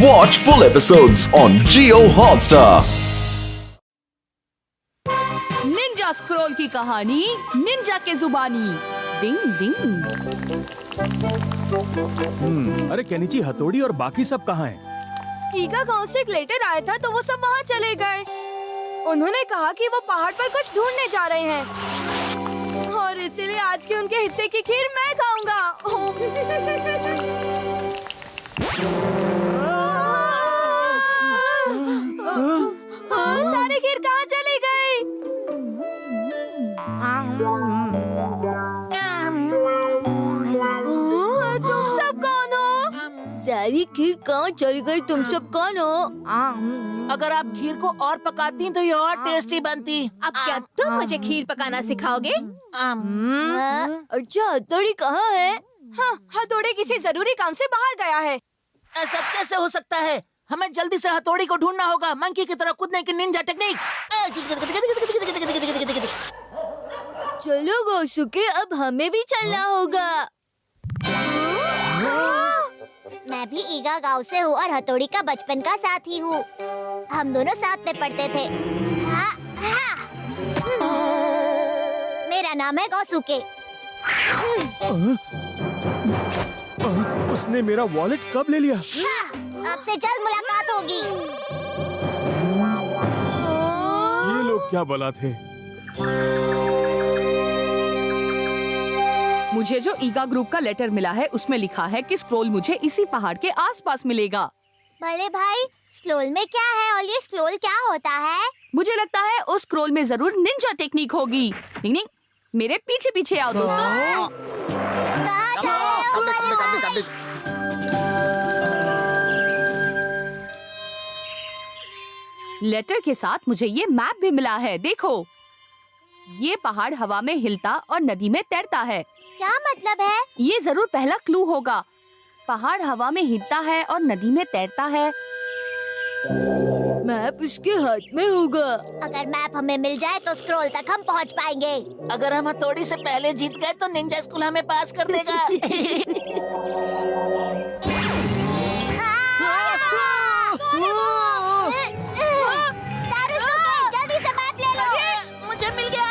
Watch full episodes on Jio Hotstar. Ninja scroll की कहानी Ninja के जुबानी। डिंग डिंग। अरे केनिची, हथौड़ी और बाकी सब कहाँ हैं? ईगा गांव से एक लेटर आया था तो वो सब वहाँ चले गए। उन्होंने कहा कि वो पहाड़ पर कुछ ढूंढने जा रहे हैं और इसीलिए आज की उनके हिस्से की खीर मैं खाऊंगा। सारी खीर कहाँ चली गई? तुम सब कौन हो? सारी खीर कहाँ चली गई? तुम सब कौन हो? अगर आप खीर को और पकाती तो ये और टेस्टी बनती। अब क्या तुम मुझे खीर पकाना सिखाओगे? अच्छा, हथौड़ी कहाँ है? हाँ, हथौड़ी किसी जरूरी काम से बाहर गया है। ऐसा कैसे हो सकता है? हमें जल्दी से हथौड़ी को ढूंढना होगा। मंकी की तरह कूदने की निंजा टेक्निक। चलो गोसुके, अब हमें भी चलना होगा। मैं भी ईगा गांव से हूँ और हथौड़ी का बचपन का साथी हूँ। हम दोनों साथ में पढ़ते थे। मेरा नाम है गौसुके। उसने मेरा वॉलेट कब ले लिया? आपसे जल्द मुलाकात होगी। ये लोग क्या बला थे? मुझे जो ईगा ग्रुप का लेटर मिला है उसमें लिखा है कि स्क्रोल मुझे इसी पहाड़ के आसपास मिलेगा। भले भाई, स्क्रोल में क्या है और ये स्क्रोल क्या होता है? मुझे लगता है उस स्क्रोल में जरूर निंजा टेक्निक होगी। निंग निंग, मेरे पीछे पीछे आओ दोस्तों। कहाँ जा रहे हो? लेटर के साथ मुझे ये मैप भी मिला है। देखो, ये पहाड़ हवा में हिलता और नदी में तैरता है। क्या मतलब है? ये जरूर पहला क्लू होगा। पहाड़ हवा में हिलता है और नदी में तैरता है। मैप उसके हाथ में होगा। अगर मैप हमें मिल जाए तो स्क्रोल तक हम पहुंच पाएंगे। अगर हम हथौड़ी से पहले जीत गए तो निंजा स्कूल हमें पास कर देगा। जल्दी से मैप ले लो। मुझे मिल गया।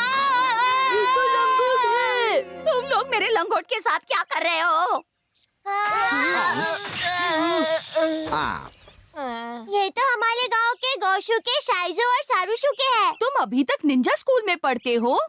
तो लंगोट है। तुम लोग मेरे लंगोट के साथ क्या कर रहे हो? ये तो हमारे गांव के गौशुके, शाइजू और सारुशुके हैं। तुम अभी तक निंजा स्कूल में पढ़ते हो?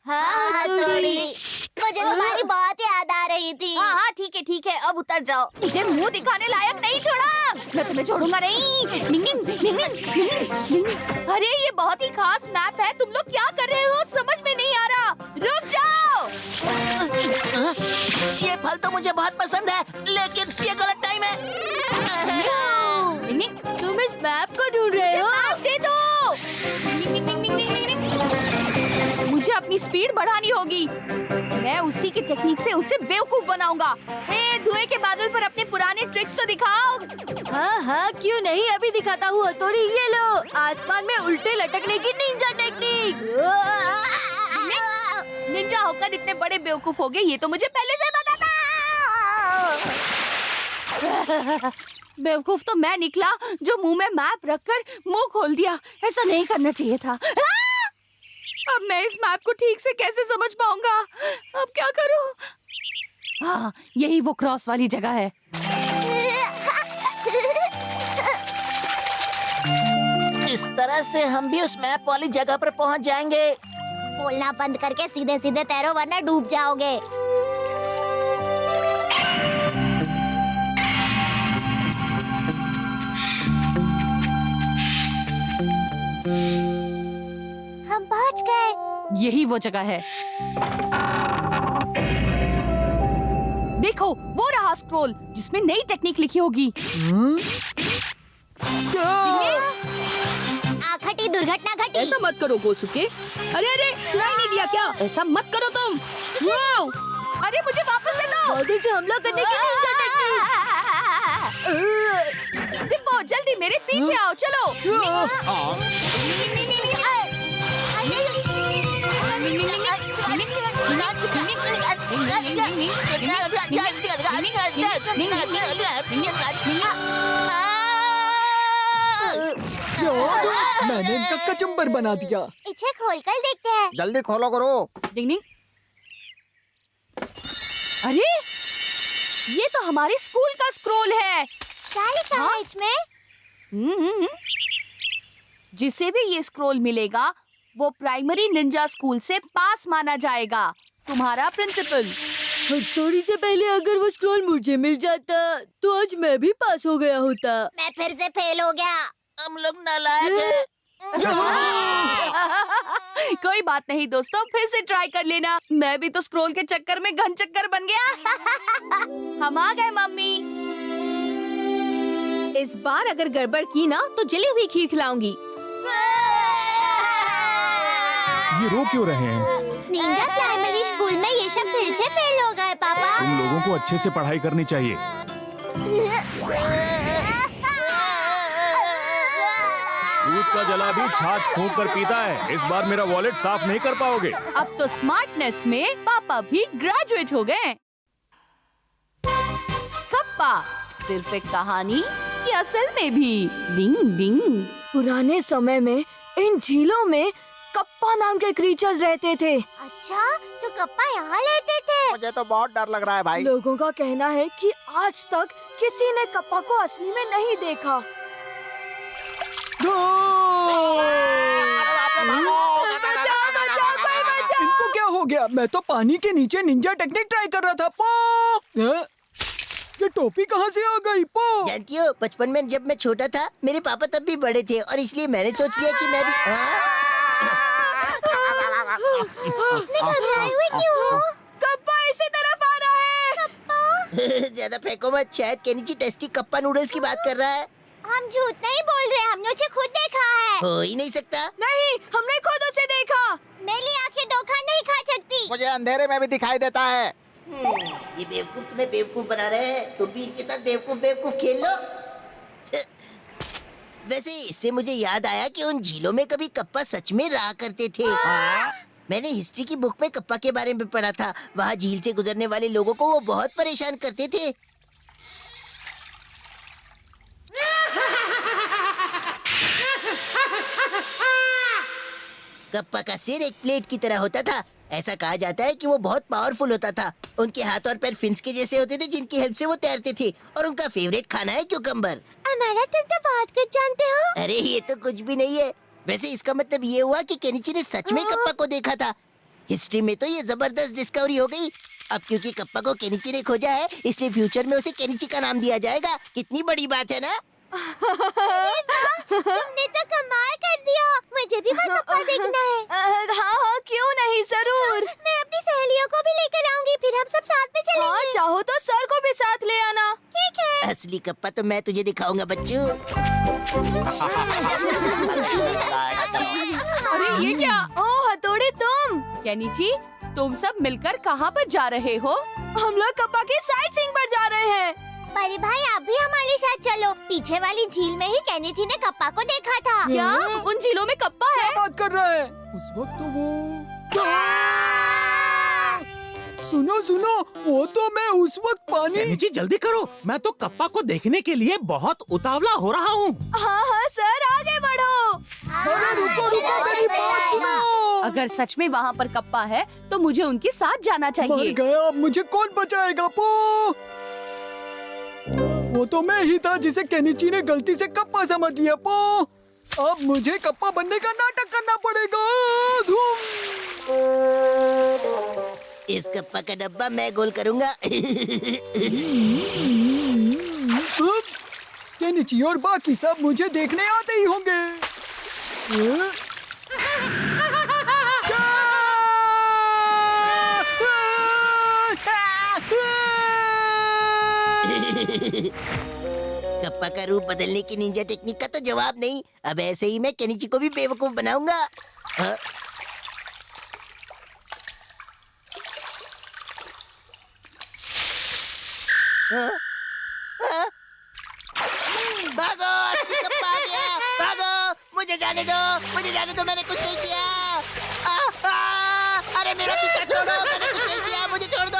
हाँ, हथौड़ी। मुझे तुम्हारी बहुत याद आ रही थी। हाँ, ठीक है, अब उतर जाओ। मुझे मुंह दिखाने लायक नहीं छोड़ा। मैं तुम्हें छोड़ूंगा नहीं। निंग निंग, निंग निंग, निंग निंग, निंग निंग। अरे ये बहुत ही खास मैप है। तुम लोग क्या कर रहे हो? समझ में नहीं आ रहा। रुक जाओ। ये फल तो मुझे बहुत पसंद है, लेकिन ये गलत टाइम है। निंग निंग, तुम इस मैप को ढूंढ रहे हो? मैप दे दो। निंग निंग, निंग निंग, निंग निंग। मुझे अपनी स्पीड बढ़ानी होगी। मैं उसी की टेक्निक से उसे बेवकूफ बनाऊंगा। धुएं के बादल पर अपने पुराने ट्रिक्स तो दिखाओ। हाँ, क्यों नहीं, अभी दिखाता हूँ हथौड़ी। ये लो, आसमान में उल्टे लटकने की निंजा टेक्निक। निंजा होकर इतने बड़े बेवकूफ हो गए, ये तो मुझे पहले से पता था। बेवकूफ तो मैं निकला जो मुंह में मैप रखकर मुंह खोल दिया। ऐसा नहीं करना चाहिए था। अब मैं इस मैप को ठीक से कैसे समझ पाऊंगा? अब क्या करूं? हाँ, यही वो क्रॉस वाली जगह है। इस तरह से हम भी उस मैप वाली जगह पर पहुंच जाएंगे। बोलना बंद करके सीधे सीधे तैरो वरना डूब जाओगे। हम पहुंच गए। यही वो जगह है। देखो, वो रहा स्क्रोल जिसमें नई टेक्निक लिखी होगी। घटी दुर्घटना घटी। ऐसा मत करो गोसुके। अरे सुनाई नहीं दिया क्या? ऐसा मत करो तुम। वाओ! अरे मुझे वापस दे दो। बादल से हमला करने की निंजा टेक्निक। जिम्बो, जल्दी मेरे पीछे आओ, चलो। मैंने इनका कचुम्बर बना दिया। इसे खोलकर देखते हैं। जल्दी खोलो करो। डिंग डिंग। अरे ये तो हमारे स्कूल का स्क्रोल है। क्या लिखा है इसमें? जिसे भी ये स्क्रोल मिलेगा वो प्राइमरी निंजा स्कूल से पास माना जाएगा। तुम्हारा प्रिंसिपल। हथौड़ी से पहले अगर वो स्क्रॉल मुझे मिल जाता तो आज मैं भी पास हो गया होता। मैं फिर से फेल हो गया। हम लोग नालायक हैं। कोई बात नहीं दोस्तों, फिर से ट्राई कर लेना। मैं भी तो स्क्रोल के चक्कर में घन चक्कर बन गया। हम आ गए मम्मी। इस बार अगर गड़बड़ की ना तो जली हुई खीर खिलाऊंगी। ये रो क्यों रहे हैं? निंजा प्राइमरी स्कूल में ये सब फिर से फेल हो गए पापा। तुम लोगों को अच्छे से पढ़ाई करनी चाहिए। दूध का जला भी छाछ फूंक कर पीता है। इस बार मेरा वॉलेट साफ नहीं कर पाओगे। अब तो स्मार्टनेस में पापा भी ग्रेजुएट हो गए। कप्पा सिर्फ एक कहानी कि असल में भी डिंग डिंग। पुराने समय में इन झीलों में कप्पा नाम के क्रीचर्स रहते थे। अच्छा, तो कप्पा यहाँ लेते थे। मुझे तो बहुत डर लग रहा है भाई। लोगों का कहना है कि आज तक किसी ने कप्पा को असली में नहीं देखा। इनको क्या हो गया? मैं तो पानी के नीचे निंजा टेक्निक ट्राई कर रहा था। पो ये टोपी कहाँ से आ गई? पो जानती हो, बचपन में जब मैं छोटा था मेरे पापा तब भी बड़े थे और इसलिए मैंने सोच लिया कि मैं भी घबराए हुए क्यों हो? कप्पा इसी तरफ आ रहा है। ज्यादा फेंको मत, शायद केनिची टेस्टी कप्पा नूडल्स की बात कर रहा है। हम झूठ नहीं बोल रहे, हमने उसे खुद देखा है। हो ही नहीं सकता। नहीं, हमने खुद उसे देखा। मेरी आंखें धोखा नहीं खा सकती। मुझे अंधेरे में भी दिखाई देता है। ये बेवकूफ तुम्हें बेवकूफ बना रहे हैं। तुम भी इनके साथ बेवकूफ बेवकूफ खेल लो। वैसे इससे मुझे याद आया कि उन झीलों में कभी कप्पा सच में रहा करते थे। मैंने हिस्ट्री की बुक में कप्पा के बारे में पढ़ा था। वहाँ झील से गुजरने वाले लोगों को वो बहुत परेशान करते थे। कप्पा का सिर एक प्लेट की तरह होता था। ऐसा कहा जाता है कि वो बहुत पावरफुल होता था। उनके हाथ और पैर फिन्स के जैसे होते थे जिनकी हेल्प से वो तैरते थे। और उनका फेवरेट खाना है क्यूकम्बर। अमारा, तुम तो बहुत कुछ जानते हो। अरे ये तो कुछ भी नहीं है। वैसे इसका मतलब ये हुआ कि केनिची ने सच में कप्पा को देखा था। हिस्ट्री में तो ये जबरदस्त डिस्कवरी हो गई। अब क्योंकि कप्पा को केनिची ने खोजा है इसलिए फ्यूचर में उसे केनिची का नाम दिया जाएगा। कितनी बड़ी बात है ना? तुमने तो कमाल कर दिया। मुझे भी वहाँ कप्पा देखना है। हाँ, क्यों नहीं, जरूर। मैं अपनी सहेलियों को भी लेकर आऊंगी, फिर हम सब साथ में चलेंगे। हाँ, चाहो तो सर को भी साथ ले आना। ठीक है। असली कप्पा तो मैं तुझे दिखाऊंगा बच्चों। अरे ये क्या? ओह हथौड़ी, तुम। केनिची, तुम सब मिलकर कहाँ पर जा रहे हो? हम लोग कप्पा की साइट सीइंग पर जा रहे हैं। बड़े भाई, आप भी हमारे साथ चलो। पीछे वाली झील में ही केनिची ने कप्पा को देखा था। क्या उन झीलों में कप्पा है? क्या बात कर रहा है? उस वक्त तो वो सुनो सुनो, वो तो मैं उस वक्त पानी। केनिची जल्दी करो, मैं तो कप्पा को देखने के लिए बहुत उतावला हो रहा हूँ। हाँ हाँ सर, आगे बढ़ो। अरे रुको रुको, मेरी बात सुनो। अगर सच में वहाँ पर कप्पा है तो मुझे उनके साथ जाना मर चाहिए। गया, अब मुझे कौन बचाएगा? पो वो तो मैं ही था जिसे केनिची ने गलती से कप्पा समझ लिया। पो अब मुझे कप्पा बनने का नाटक करना पड़ेगा। धूम। इस कप्पा का डब्बा मैं गोल करूंगा। केनिची और बाकी सब मुझे देखने आते ही होंगे। कप्पा का रूप बदलने की निंजा टेक्निक का तो जवाब नहीं। अब ऐसे ही मैं केनिची को भी बेवकूफ बनाऊंगा। हाँ? हाँ? हाँ? भागो, कप्पा आ गया। भागो, मुझे जाने दो, मैंने कुछ नहीं किया। अरे मेरा पीछा छोड़ो, मैंने कुछ नहीं किया, मुझे छोड़ दो।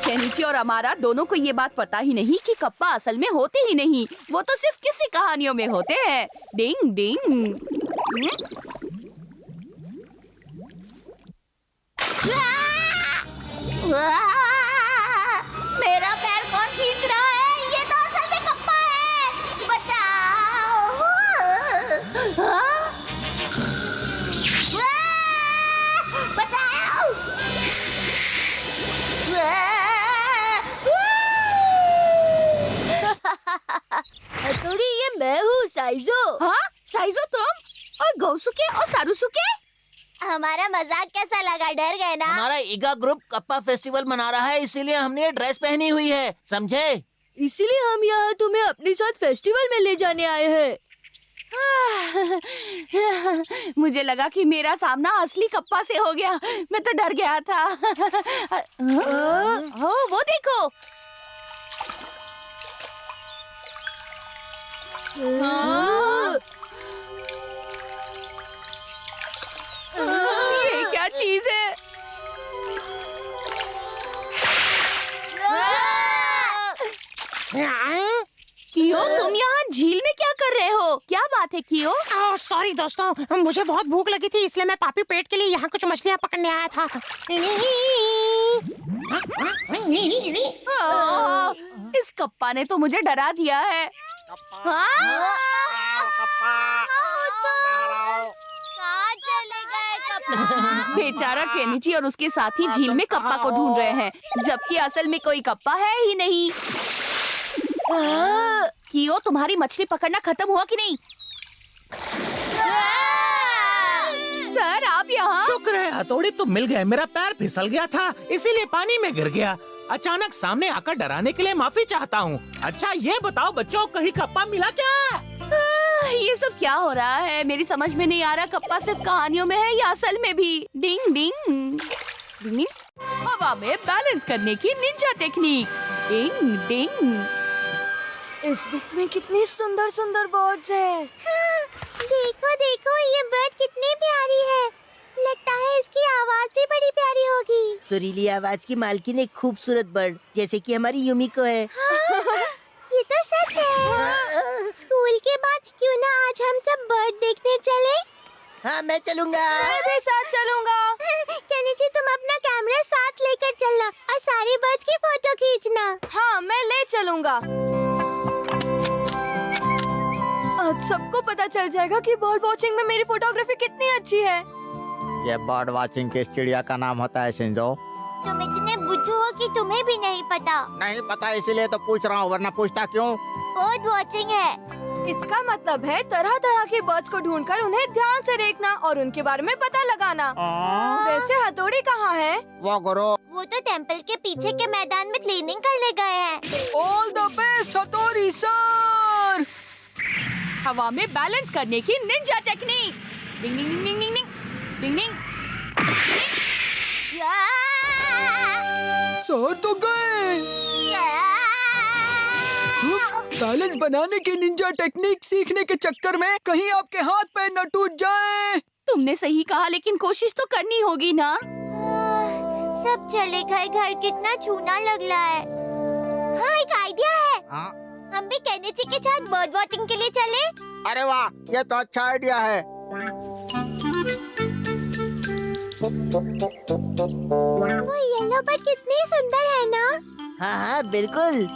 केनिची और अमारा दोनों को ये बात पता ही नहीं कि कप्पा असल में होते ही नहीं, वो तो सिर्फ किसी कहानियों में होते हैं। डिंग डिंग। मेरा पैर कौन खींच रहा है? ये तो असल में कप्पा है। बचाओ! बचाओ! हथौड़ी, ये मैं हूँ साइजो। हाँ, साइजो तुम और गौसुके और सारुसुके? हमारा मजाक कैसा लगा? डर गए ना? हमारा ईगा ग्रुप कप्पा फेस्टिवल मना रहा है, इसीलिए हमने ये ड्रेस पहनी हुई है, समझे? इसीलिए हम यहाँ तुम्हें अपने साथ फेस्टिवल में ले जाने आए हैं। मुझे लगा कि मेरा सामना असली कप्पा से हो गया। मैं तो डर गया था। ओ, वो देखो। ये क्या चीज है? कियो, तुम यहाँ झील में क्या कर रहे हो? क्या बात है कियो? सॉरी दोस्तों, मुझे बहुत भूख लगी थी, इसलिए मैं पापी पेट के लिए यहाँ कुछ मछलियाँ पकड़ने आया था। इस कप्पा ने तो मुझे डरा दिया है। कहाँ चले गए कप्पा? बेचारा केनिची और उसके साथी झील में कप्पा को ढूंढ रहे हैं, जबकि असल में कोई कप्पा है ही नहीं। कियो, तुम्हारी मछली पकड़ना खत्म हुआ कि नहीं? सर, आप यहाँ? शुक्र है हथौड़ी, तुम मिल गए। मेरा पैर फिसल गया था, इसीलिए पानी में गिर गया। अचानक सामने आकर डराने के लिए माफी चाहता हूँ। अच्छा ये बताओ बच्चों, कहीं कप्पा मिला क्या? ये सब क्या हो रहा है? मेरी समझ में नहीं आ रहा, कप्पा सिर्फ कहानियों में है या असल में भी? डिंग डिंग डिंग। हवा में बैलेंस करने की निंजा टेक्निक। डिंग डिंग। इस बुक में कितनी सुंदर सुंदर बर्ड्स हैं। देखो देखो, ये बर्ड कितनी प्यारी है। लगता है इसकी आवाज भी बड़ी प्यारी होगी। सुरीली आवाज की मालकिन एक खूबसूरत बर्ड, जैसे कि हमारी यूमिको है। ये तो सच है। स्कूल के बाद क्यों ना आज हम सब बर्ड देखने चले? हाँ, मैं चलूँगा। मैं भी साथ चलूँगा। केनिची, तुम अपना कैमरा साथ लेकर चलना और सारे बर्ड्स की फोटो खींचना। हाँ, मैं ले चलूँगा। आज सबको पता चल जाएगा कि बर्ड वॉचिंग में मेरी फोटोग्राफी कितनी अच्छी है। ये बर्ड वॉचिंग किस चिड़िया का नाम होता है शिंजो? तुम इतने बुद्धू हो कि तुम्हें भी नहीं पता। नहीं पता, इसीलिए तो पूछ रहा हूँ, वरना पूछता क्यों? बर्ड वॉचिंग है। इसका मतलब है तरह तरह के बर्ड्स को ढूंढकर उन्हें ध्यान से देखना और उनके बारे में पता लगाना। वैसे हथौड़ी कहाँ है? वो गुरु, वो तो टेंपल के पीछे के मैदान में क्लीनिंग करने गए हैं। ऑल द बेस्ट हथौड़ी सर। हवा में बैलेंस करने की निंजा टेक्निक। डिंग डिंग डिंग डिंग डिंग डिंग डिंग। सर तो गए। बैलेंस बनाने की निंजा टेक्निक सीखने के चक्कर में कहीं आपके हाथ पैर न टूट जाए। तुमने सही कहा, लेकिन कोशिश तो करनी होगी ना। सब चले गए, घर कितना चूना लग रहा है। हाँ, एक आइडिया है। हम भी केनिची के साथ बर्ड वॉचिंग के लिए चले। अरे वाह, ये तो अच्छा आइडिया है। वो येलो बर्ड कितनी सुंदर है ना? हाँ हाँ बिल्कुल।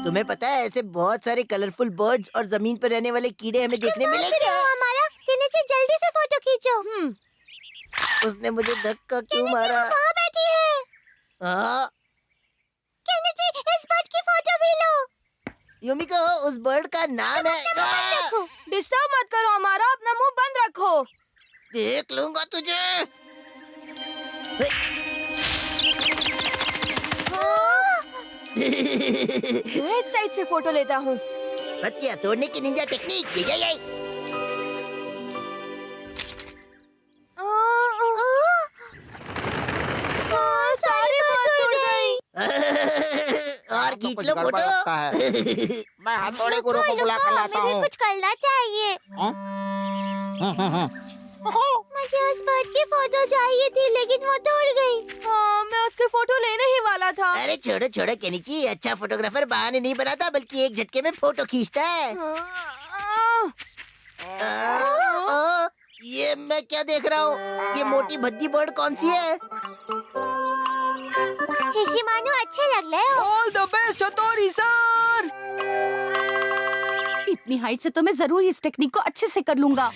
तुम्हें पता है ऐसे बहुत सारे कलरफुल बर्ड्स और जमीन पर रहने वाले कीड़े हमें देखने मिलेंगे। हमारा केनिची, जल्दी से फोटो खींचो। उसने मुझे धक्का क्यों मारा? कहाँ बैठी है? हाँ, केनिची, इस बर्ड की फोटो भी लो। यूमिको, उस बर्ड का नाम है। डिस्टर्ब मत करो हमारा, अपना मुंह बंद रखो। देख लूंगा तुझे। मैं इस साइड से फोटो लेता हूँ। हत्या तोड़ने की निंजा टेक्निक। ये। सारी बात छूट गई। और खींच लो गड़बड़ लगता है। फोटो। मैं हथौड़ी गुरु को बुला कर लाता हमें भी हूँ। कुछ करना चाहिए। मुझे मुझे उस बर्ड की फोटो चाहिए थी लेकिन वो तो उड़ गई। हाँ, मैं उसकी फोटो लेने ही वाला था। अरे छोड़ो छोड़ो केनिची, अच्छा फोटोग्राफर बहाने नहीं बनाता बल्कि एक झटके में फोटो खींचता है। ये मैं क्या देख रहा हूँ? ये मोटी भद्दी बर्ड कौन सी है? शिशिमानु अच्छा लग रहा है। ऑल द बेस्ट हथौड़ी सर। इतनी हाइट से तो मैं जरूर इस टेक्निक को अच्छे से कर लूंगा।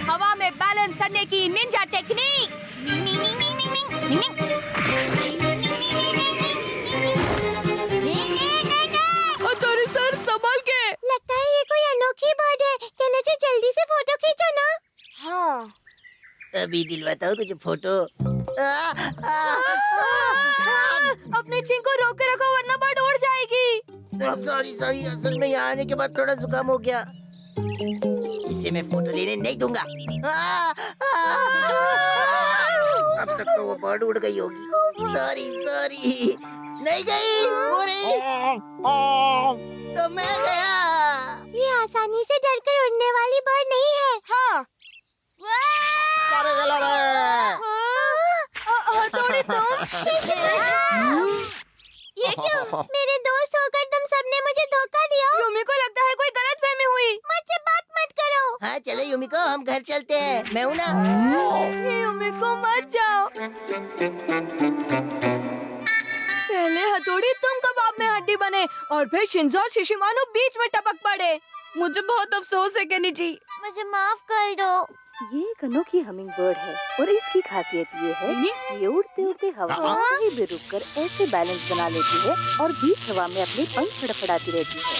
हवा में बैलेंस करने की निंजा टेक्निक। हथौड़ी सर संभाल के। लगता है ये कोई अनोखी बर्ड है। केनिची जल्दी से फोटो खींचो ना। हाँ। अभी दिलवाता हूँ तुझे फोटो। अपने छिंग को रोक के रखो वरना बर्ड उड़ जाएगी। सॉरी सॉरी, असल में यहाँ आने के बाद थोड़ा जुकाम हो गया। इसे मैं फोटो लेने नहीं दूंगा। अब तक तो वो बर्ड उड़ गई होगी। सॉरी सॉरी, नहीं गई। तो मैं गया। ये आसानी से डरकर उड़ने वाली बर्ड नहीं है। हाँ। हथौड़ी तुम। ये क्यों? मेरे दोस्त होकर तुम सबने मुझे धोखा दिया। युमी को लगता है कोई गलतफहमी हुई। मुझसे बात मत करो। हाँ चलो युमिको, हम घर चलते हैं। मैं हूँ ना। युमी को मत जाओ। पहले हथौड़ी तुम कबाब में हड्डी बने और फिर शिंजो और शिशिमानु बीच में टपक पड़े। मुझे बहुत अफसोस है केनिची। मुझे माफ कर दो। ये एक अनोखी हमिंग बर्ड है और इसकी खासियत ये है कि ये उड़ते उड़ते हवा में कहीं भी रुककर ऐसे बैलेंस बना लेती है और बीच हवा में अपने पंख फड़फड़ाती रहती है।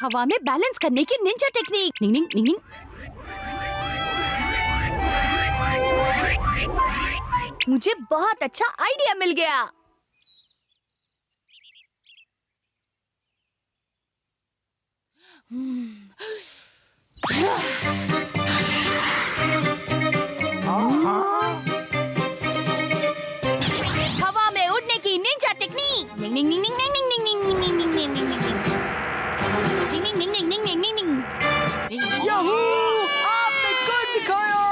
हवा में बैलेंस करने की निंजा टेक्निक। निंग निंग निंग। मुझे बहुत अच्छा आइडिया मिल गया। हवा में उड़ने की निंजा टेक्निक। निंग निंग निंग निंग निंग निंग निंग निंग निंग निंग निंग निंग निंग निंग निंग निंग निंग निंग। याहू! आपने कर दिखाया।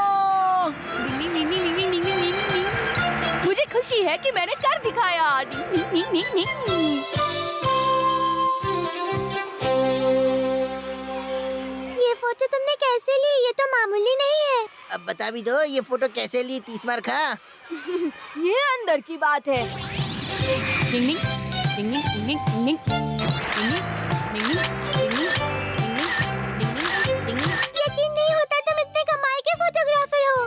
निंग निंग निंग निंग निंग निंग निंग। मुझे खुशी है कि मैंने कर दिखाया। निंग निंग निंग निंग निंग। ये फोटो तुमने कैसे ली? ये तो मामूली नहीं है। अब बता भी दो, ये फोटो कैसे ली? 30 मार खा। ये अंदर की बात है। निंग निंग निंग निंग निंग निंग निंग निंग निंग। यकीन नहीं होता तुम इतने कमाल के फोटोग्राफर हो।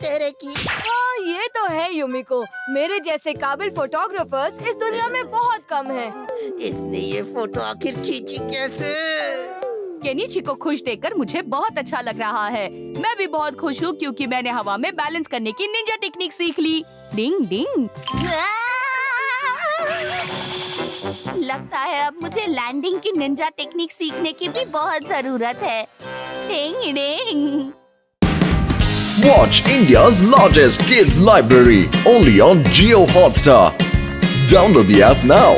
तेरे की। हाँ, ये तो है युमिको। मेरे जैसे काबिल फोटोग्राफर्स इस दुनिया में बहुत कम हैं। इसने ये फोटो आखिर खींची कैसे? केनिची को खुश देखकर मुझे बहुत अच्छा लग रहा है। मैं भी बहुत खुश हूँ क्योंकि मैंने हवा में बैलेंस करने की निंजा टेक्निक सीख ली। डिंग डिंग। लगता है अब मुझे लैंडिंग की निंजा टेक्निक सीखने की भी बहुत जरूरत है। डिंग डिंग। Watch India's largest kids library only on Jio Hotstar. Download the app now.